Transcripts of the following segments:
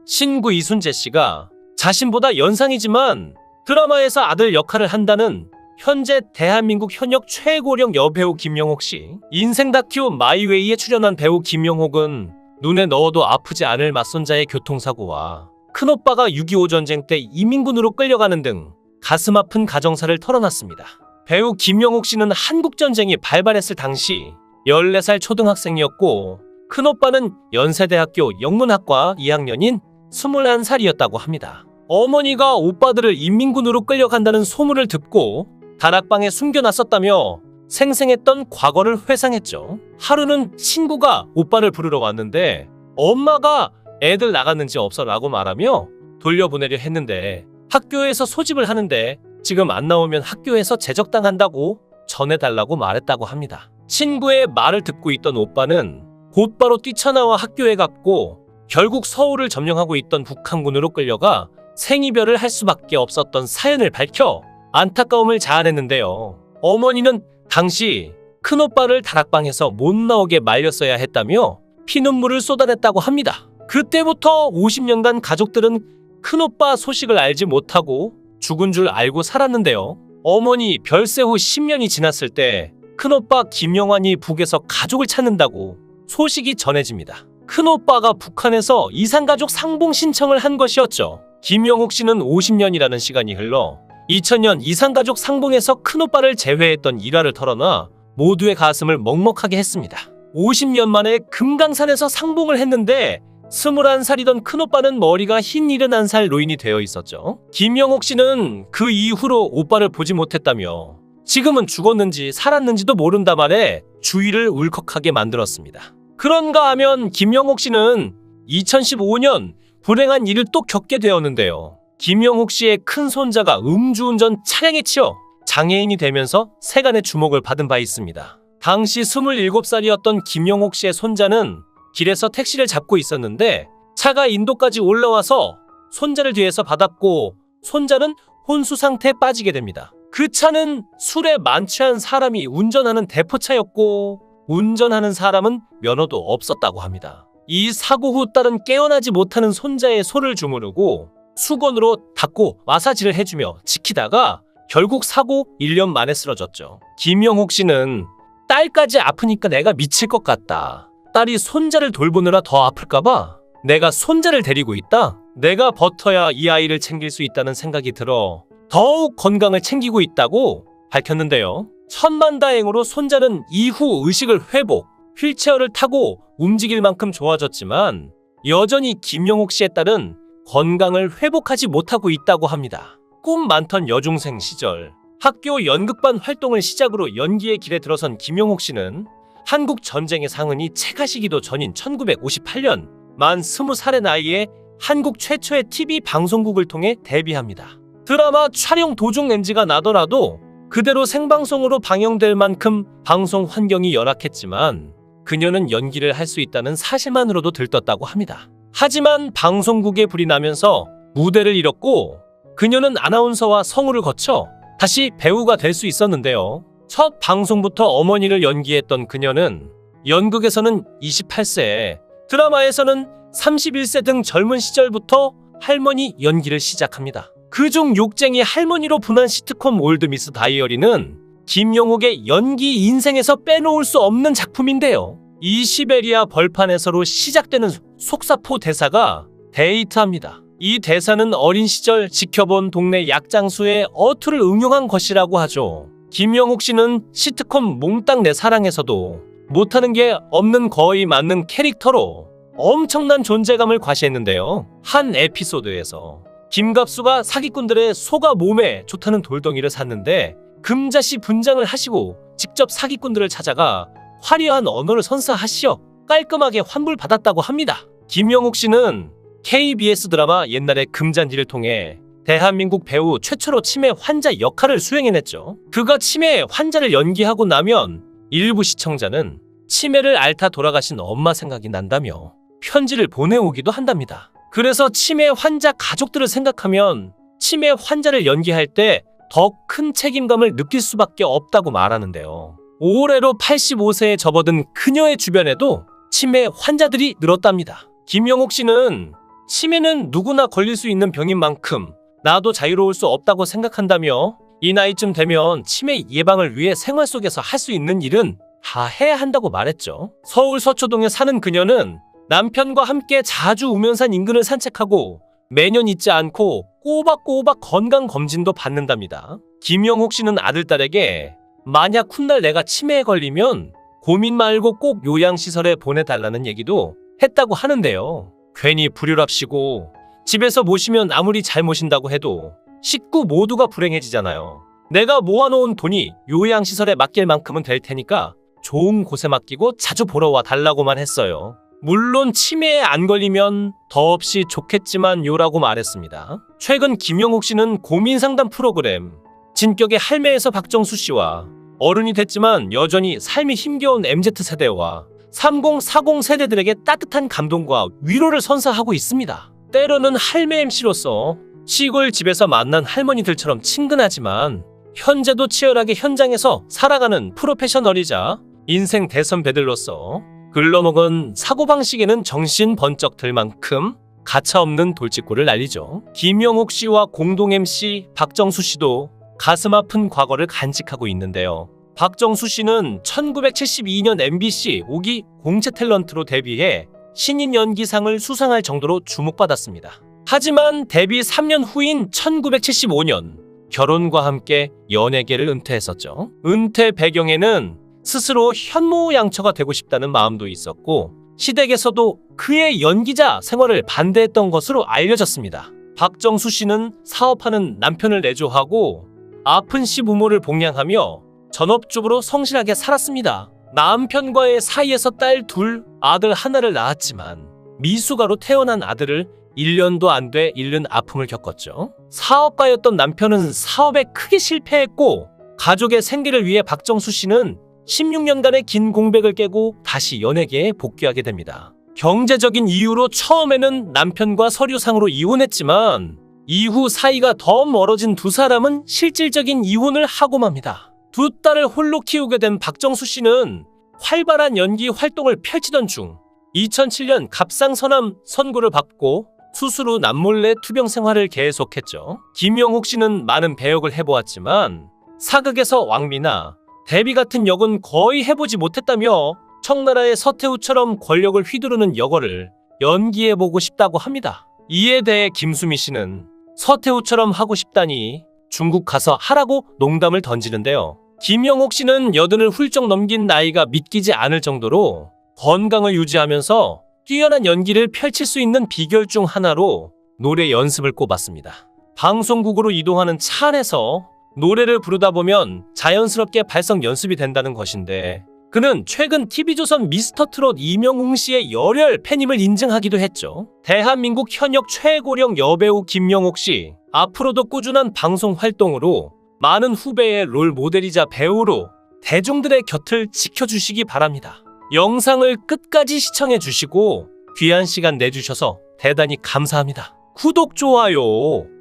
신구 이순재 씨가 자신보다 연상이지만 드라마에서 아들 역할을 한다는 현재 대한민국 현역 최고령 여배우 김영옥 씨. 인생 다큐 마이웨이에 출연한 배우 김영옥은 눈에 넣어도 아프지 않을 맞선자의 교통사고와 큰오빠가 6.25 전쟁 때 이민군으로 끌려가는 등 가슴 아픈 가정사를 털어놨습니다. 배우 김영옥 씨는 한국전쟁이 발발했을 당시 14살 초등학생이었고 큰오빠는 연세대학교 영문학과 2학년인 21살이었다고 합니다. 어머니가 오빠들을 인민군으로 끌려간다는 소문을 듣고 다락방에 숨겨놨었다며 생생했던 과거를 회상했죠. 하루는 친구가 오빠를 부르러 왔는데 엄마가 애들 나갔는지 없어라고 말하며 돌려보내려 했는데 학교에서 소집을 하는데 지금 안 나오면 학교에서 제적당한다고 전해달라고 말했다고 합니다. 친구의 말을 듣고 있던 오빠는 곧바로 뛰쳐나와 학교에 갔고 결국 서울을 점령하고 있던 북한군으로 끌려가 생이별을 할 수밖에 없었던 사연을 밝혀 안타까움을 자아냈는데요. 어머니는 당시 큰오빠를 다락방에서 못 나오게 말렸어야 했다며 피눈물을 쏟아냈다고 합니다. 그때부터 50년간 가족들은 큰오빠 소식을 알지 못하고 죽은 줄 알고 살았는데요. 어머니 별세 후 10년이 지났을 때 큰오빠 김영환이 북에서 가족을 찾는다고 소식이 전해집니다. 큰오빠가 북한에서 이산가족 상봉 신청을 한 것이었죠. 김영옥 씨는 50년이라는 시간이 흘러 2000년 이산가족 상봉에서 큰오빠를 제외했던 일화를 털어놔 모두의 가슴을 먹먹하게 했습니다. 50년 만에 금강산에서 상봉을 했는데 21살이던 큰오빠는 머리가 흰 71살 노인이 되어 있었죠. 김영옥 씨는 그 이후로 오빠를 보지 못했다며 지금은 죽었는지 살았는지도 모른다 말해 주위를 울컥하게 만들었습니다. 그런가 하면 김영옥 씨는 2015년 불행한 일을 또 겪게 되었는데요. 김영옥 씨의 큰 손자가 음주운전 차량에 치여 장애인이 되면서 세간의 주목을 받은 바 있습니다. 당시 27살이었던 김영옥 씨의 손자는 길에서 택시를 잡고 있었는데 차가 인도까지 올라와서 손자를 뒤에서 받았고 손자는 혼수 상태에 빠지게 됩니다. 그 차는 술에 만취한 사람이 운전하는 대포차였고 운전하는 사람은 면허도 없었다고 합니다. 이 사고 후 딸은 깨어나지 못하는 손자의 손을 주무르고 수건으로 닦고 마사지를 해주며 지키다가 결국 사고 1년 만에 쓰러졌죠. 김영옥 씨는 딸까지 아프니까 내가 미칠 것 같다. 딸이 손자를 돌보느라 더 아플까봐 내가 손자를 데리고 있다. 내가 버텨야 이 아이를 챙길 수 있다는 생각이 들어 더욱 건강을 챙기고 있다고 밝혔는데요. 천만다행으로 손자는 이후 의식을 회복, 휠체어를 타고 움직일 만큼 좋아졌지만 여전히 김영옥 씨의 딸은 건강을 회복하지 못하고 있다고 합니다. 꿈 많던 여중생 시절 학교 연극반 활동을 시작으로 연기의 길에 들어선 김영옥 씨는 한국 전쟁의 상흔이 체가시기도 전인 1958년 만 20살의 나이에 한국 최초의 TV 방송국을 통해 데뷔합니다. 드라마 촬영 도중 NG가 나더라도 그대로 생방송으로 방영될 만큼 방송 환경이 열악했지만 그녀는 연기를 할 수 있다는 사실만으로도 들떴다고 합니다. 하지만 방송국에 불이 나면서 무대를 잃었고 그녀는 아나운서와 성우를 거쳐 다시 배우가 될 수 있었는데요. 첫 방송부터 어머니를 연기했던 그녀는 연극에서는 28세, 드라마에서는 31세 등 젊은 시절부터 할머니 연기를 시작합니다. 그중 욕쟁이 할머니로 분한 시트콤 올드미스 다이어리는 김영옥의 연기 인생에서 빼놓을 수 없는 작품인데요. 이 시베리아 벌판에서로 시작되는 속사포 대사가 데이트합니다. 이 대사는 어린 시절 지켜본 동네 약장수의 어투를 응용한 것이라고 하죠. 김영옥 씨는 시트콤 몽땅 내 사랑에서도 못하는 게 없는 거의 맞는 캐릭터로 엄청난 존재감을 과시했는데요. 한 에피소드에서 김갑수가 사기꾼들의 소가 몸에 좋다는 돌덩이를 샀는데 금자씨 분장을 하시고 직접 사기꾼들을 찾아가 화려한 언어를 선사하시어 깔끔하게 환불받았다고 합니다. 김영옥 씨는 KBS 드라마 옛날의 금잔디를 통해 대한민국 배우 최초로 치매 환자 역할을 수행해냈죠. 그가 치매 환자를 연기하고 나면 일부 시청자는 치매를 앓다 돌아가신 엄마 생각이 난다며 편지를 보내오기도 한답니다. 그래서 치매 환자 가족들을 생각하면 치매 환자를 연기할 때 더 큰 책임감을 느낄 수밖에 없다고 말하는데요. 올해로 85세에 접어든 그녀의 주변에도 치매 환자들이 늘었답니다. 김영옥 씨는 치매는 누구나 걸릴 수 있는 병인 만큼 나도 자유로울 수 없다고 생각한다며 이 나이쯤 되면 치매 예방을 위해 생활 속에서 할 수 있는 일은 다 해야 한다고 말했죠. 서울 서초동에 사는 그녀는 남편과 함께 자주 우면산 인근을 산책하고 매년 잊지 않고 꼬박꼬박 건강검진도 받는답니다. 김영옥 씨는 아들딸에게 만약 훗날 내가 치매에 걸리면 고민 말고 꼭 요양시설에 보내달라는 얘기도 했다고 하는데요. 괜히 불효랍시고 집에서 모시면 아무리 잘 모신다고 해도 식구 모두가 불행해지잖아요. 내가 모아놓은 돈이 요양시설에 맡길 만큼은 될 테니까 좋은 곳에 맡기고 자주 보러 와 달라고만 했어요. 물론 치매에 안 걸리면 더없이 좋겠지만 요라고 말했습니다. 최근 김영옥 씨는 고민상담 프로그램 진격의 할매에서 박정수 씨와 어른이 됐지만 여전히 삶이 힘겨운 MZ세대와 3040 세대들에게 따뜻한 감동과 위로를 선사하고 있습니다. 때로는 할매 MC로서 시골 집에서 만난 할머니들처럼 친근하지만 현재도 치열하게 현장에서 살아가는 프로페셔널이자 인생 대선배들로서 글러먹은 사고방식에는 정신 번쩍 들 만큼 가차없는 돌직구를 날리죠. 김영옥 씨와 공동 MC 박정수 씨도 가슴 아픈 과거를 간직하고 있는데요. 박정수 씨는 1972년 MBC 5기 공채 탤런트로 데뷔해 신인 연기상을 수상할 정도로 주목받았습니다. 하지만 데뷔 3년 후인 1975년 결혼과 함께 연예계를 은퇴했었죠. 은퇴 배경에는 스스로 현모양처가 되고 싶다는 마음도 있었고 시댁에서도 그의 연기자 생활을 반대했던 것으로 알려졌습니다. 박정수 씨는 사업하는 남편을 내조하고 아픈 시부모를 복양하며 전업주부로 성실하게 살았습니다. 남편과의 사이에서 딸 둘, 아들 하나를 낳았지만 미숙아로 태어난 아들을 1년도 안 돼 잃는 아픔을 겪었죠. 사업가였던 남편은 사업에 크게 실패했고 가족의 생계를 위해 박정수 씨는 16년간의 긴 공백을 깨고 다시 연예계에 복귀하게 됩니다. 경제적인 이유로 처음에는 남편과 서류상으로 이혼했지만 이후 사이가 더 멀어진 두 사람은 실질적인 이혼을 하고 맙니다. 두 딸을 홀로 키우게 된 박정수 씨는 활발한 연기 활동을 펼치던 중 2007년 갑상선암 선고를 받고 수술 후 남몰래 투병 생활을 계속했죠. 김영옥 씨는 많은 배역을 해보았지만 사극에서 왕미나 데뷔 같은 역은 거의 해보지 못했다며 청나라의 서태후처럼 권력을 휘두르는 역을 연기해보고 싶다고 합니다. 이에 대해 김수미 씨는 서태후처럼 하고 싶다니 중국 가서 하라고 농담을 던지는데요. 김영옥 씨는 80을 훌쩍 넘긴 나이가 믿기지 않을 정도로 건강을 유지하면서 뛰어난 연기를 펼칠 수 있는 비결 중 하나로 노래 연습을 꼽았습니다. 방송국으로 이동하는 차 안에서 노래를 부르다 보면 자연스럽게 발성 연습이 된다는 것인데 그는 최근 TV조선 미스터트롯 이명웅 씨의 열혈 팬임을 인증하기도 했죠. 대한민국 현역 최고령 여배우 김영옥 씨, 앞으로도 꾸준한 방송 활동으로 많은 후배의 롤 모델이자 배우로 대중들의 곁을 지켜주시기 바랍니다. 영상을 끝까지 시청해주시고 귀한 시간 내주셔서 대단히 감사합니다. 구독, 좋아요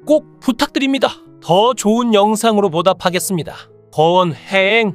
꼭 부탁드립니다. 더 좋은 영상으로 보답하겠습니다. 권행